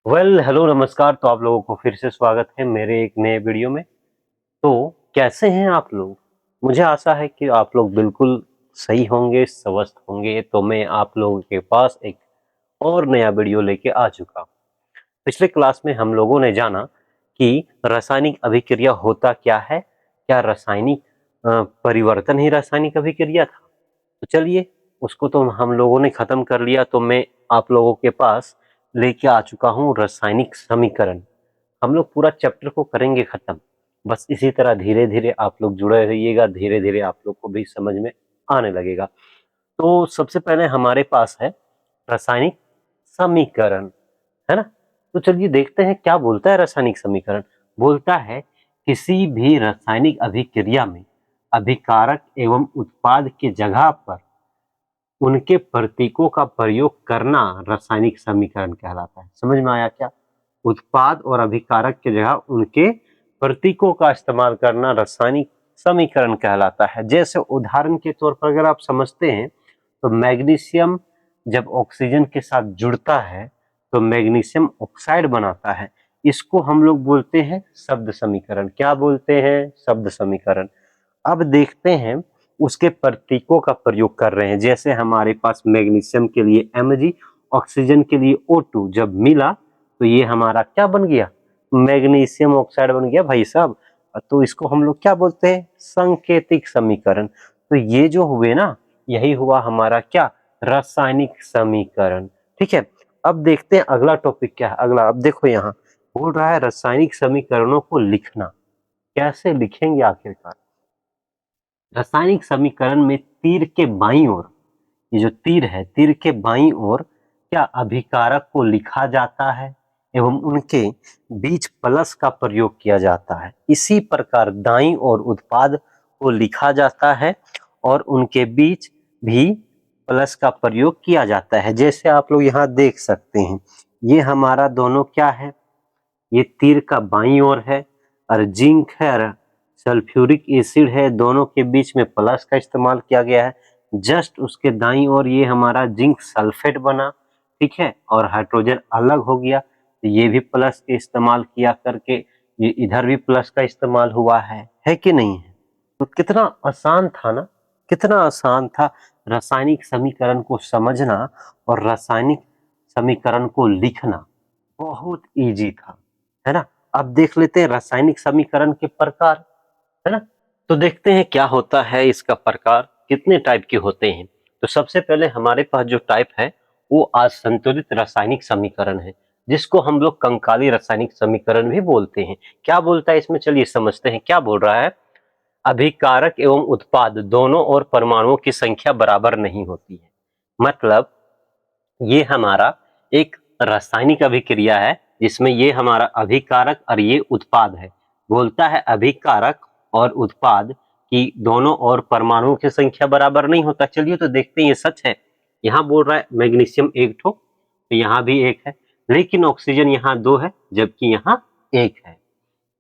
Hello नमस्कार। तो आप लोगों को फिर से स्वागत है मेरे एक नए वीडियो में। तो कैसे हैं आप लोग? मुझे आशा है कि आप लोग बिल्कुल सही होंगे, स्वस्थ होंगे। तो मैं आप लोगों के पास एक और नया वीडियो लेके आ चुका हूं। पिछले क्लास में हम लोगों ने जाना कि रासायनिक अभिक्रिया होता क्या है, क्या रासायनिक परिवर्तन ही रासायनिक अभिक्रिया था। तो चलिए, उसको तो हम लोगों ने खत्म कर लिया। तो मैं आप लोगों के पास लेके आ चुका हूँ रासायनिक समीकरण। हम लोग पूरा चैप्टर को करेंगे खत्म। बस इसी तरह धीरे धीरे आप लोग जुड़े रहिएगा, धीरे धीरे आप लोग को भी समझ में आने लगेगा। तो सबसे पहले हमारे पास है रासायनिक समीकरण, है ना। तो चलिए देखते हैं क्या बोलता है रासायनिक समीकरण। बोलता है किसी भी रासायनिक अभिक्रिया में अभिकारक एवं उत्पाद के जगह पर उनके प्रतीकों का प्रयोग करना रासायनिक समीकरण कहलाता है। समझ में आया क्या? उत्पाद और अभिकारक की जगह उनके प्रतीकों का इस्तेमाल करना रासायनिक समीकरण कहलाता है। जैसे उदाहरण के तौर पर अगर आप समझते हैं तो मैग्नीशियम जब ऑक्सीजन के साथ जुड़ता है तो मैग्नीशियम ऑक्साइड बनाता है। इसको हम लोग बोलते हैं शब्द समीकरण। क्या बोलते हैं? शब्द समीकरण। अब देखते हैं उसके प्रतीकों का प्रयोग कर रहे हैं। जैसे हमारे पास मैग्नीशियम के लिए Mg, ऑक्सीजन के लिए O2 जब मिला तो ये हमारा क्या बन गया? मैग्नीशियम ऑक्साइड बन गया भाई साहब। तो इसको हम लोग क्या बोलते हैं? संकेतिक समीकरण। तो ये जो हुए ना, यही हुआ हमारा क्या? रासायनिक समीकरण। ठीक है। अब देखते हैं अगला टॉपिक क्या है। अगला अब देखो, यहाँ बोल रहा है रासायनिक समीकरणों को लिखना। कैसे लिखेंगे आखिरकार? रासायनिक समीकरण में तीर के बाईं ओर, ये जो तीर है, तीर के बाईं ओर क्या अभिकारक को लिखा जाता है एवं उनके बीच प्लस का प्रयोग किया जाता है। इसी प्रकार दाईं ओर उत्पाद को लिखा जाता है और उनके बीच भी प्लस का प्रयोग किया जाता है। जैसे आप लोग यहाँ देख सकते हैं, ये हमारा दोनों क्या है? ये तीर का बाईं ओर है और जिंक है और सल्फ्यूरिक एसिड है, दोनों के बीच में प्लस का इस्तेमाल किया गया है। जस्ट उसके दाईं ओर ये हमारा जिंक सल्फेट बना, ठीक है, और हाइड्रोजन अलग हो गया, तो ये भी प्लस के इस्तेमाल किया करके ये इधर भी प्लस का इस्तेमाल हुआ है कि नहीं है? तो कितना आसान था ना, कितना आसान था रासायनिक समीकरण को समझना और रासायनिक समीकरण को लिखना। बहुत इजी था, है ना। अब देख लेते हैं रासायनिक समीकरण के प्रकार, है ना। तो देखते हैं क्या होता है इसका प्रकार, कितने टाइप के होते हैं। तो सबसे पहले हमारे पास जो टाइप है वो असंतुलित रासायनिक समीकरण है, जिसको हम लोग कंकाली रासायनिक समीकरण भी बोलते हैं। क्या बोलता है इसमें? चलिए समझते हैं क्या बोल रहा है। अभिकारक एवं उत्पाद दोनों और परमाणुओं की संख्या बराबर नहीं होती है। मतलब ये हमारा एक रासायनिक अभिक्रिया है जिसमें ये हमारा अभिकारक और ये उत्पाद है। बोलता है अभिकारक और उत्पाद की दोनों और परमाणुओं की संख्या बराबर नहीं होता। चलिए तो देखते हैं ये सच है। यहाँ बोल रहा है मैग्नीशियम एक ठो, तो यहाँ भी एक है, लेकिन ऑक्सीजन यहाँ दो है जबकि यहाँ एक है।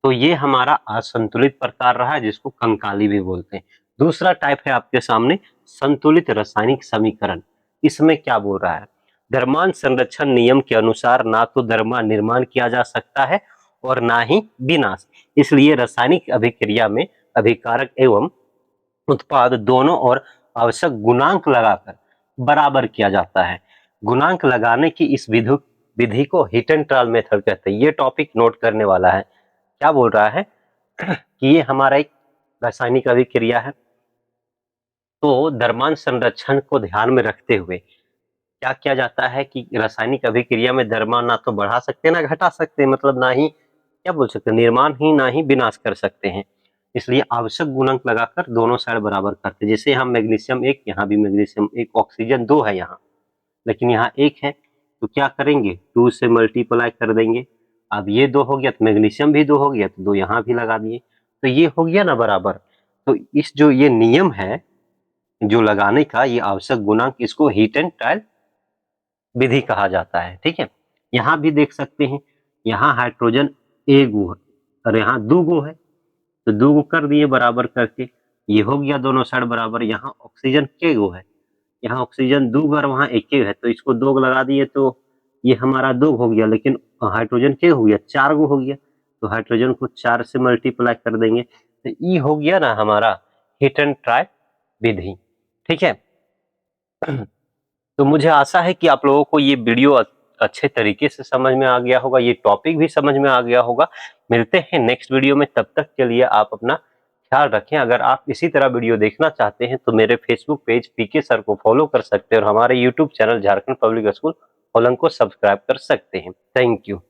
तो ये हमारा असंतुलित प्रकार रहा है, जिसको कंकाली भी बोलते हैं। दूसरा टाइप है आपके सामने संतुलित रासायनिक समीकरण। इसमें क्या बोल रहा है? द्रव्यमान संरक्षण नियम के अनुसार ना तो द्रव्यमान निर्माण किया जा सकता है और ना ही विनाश। इसलिए रासायनिक अभिक्रिया में अभिकारक एवं उत्पाद दोनों और आवश्यक गुणांक लगाकर बराबर किया जाता है। गुणांक लगाने की इस विधि को हिट एंड ट्रायल मेथड कहते हैं। ये टॉपिक नोट करने वाला है। क्या बोल रहा है कि ये हमारा एक रासायनिक अभिक्रिया है, तो द्रव्यमान संरक्षण को ध्यान में रखते हुए क्या किया जाता है कि रासायनिक अभिक्रिया में द्रव्यमान ना तो बढ़ा सकते ना घटा सकते, मतलब ना ही क्या बोल सकते, निर्माण ही ना ही विनाश कर सकते हैं। इसलिए आवश्यक गुणांक लगाकर दोनों साइड बराबर करते हैं। जैसे यहाँ मैग्नीशियम एक, यहाँ भी मैग्नीशियम एक, ऑक्सीजन दो है यहाँ, लेकिन यहाँ एक है, तो क्या करेंगे? टू से मल्टीप्लाई कर देंगे। अब ये दो हो गया तो मैग्नीशियम भी दो हो गया, तो दो यहाँ भी लगा दिए, तो ये हो गया ना बराबर। तो इस जो ये नियम है जो लगाने का, ये आवश्यक गुणांक, इसको हीट एंड ट्रायल विधि कहा जाता है। ठीक है। यहाँ भी देख सकते हैं, यहाँ हाइड्रोजन एक गो है और यहाँ दो गो है, तो दो गो कर दिए बराबर करके, ये हो गया दोनों साइड बराबर। यहाँ ऑक्सीजन के गो है, यहाँ ऑक्सीजन दो गो और वहाँ एक है, तो इसको दो लगा दिए तो ये हमारा 2 हो गया, लेकिन हाइड्रोजन के हो गया 4 गो हो गया, तो हाइड्रोजन को 4 से मल्टीप्लाई कर देंगे, तो ई हो गया ना हमारा हिट एंड ट्राई विधि। ठीक है। तो मुझे आशा है कि आप लोगों को ये वीडियो अच्छे तरीके से समझ में आ गया होगा, ये टॉपिक भी समझ में आ गया होगा। मिलते हैं नेक्स्ट वीडियो में, तब तक के लिए आप अपना ख्याल रखें। अगर आप इसी तरह वीडियो देखना चाहते हैं तो मेरे फेसबुक पेज पीके सर को फॉलो कर सकते हैं और हमारे YouTube channel Jharkhand public school Holang को सब्सक्राइब कर सकते हैं। Thank you.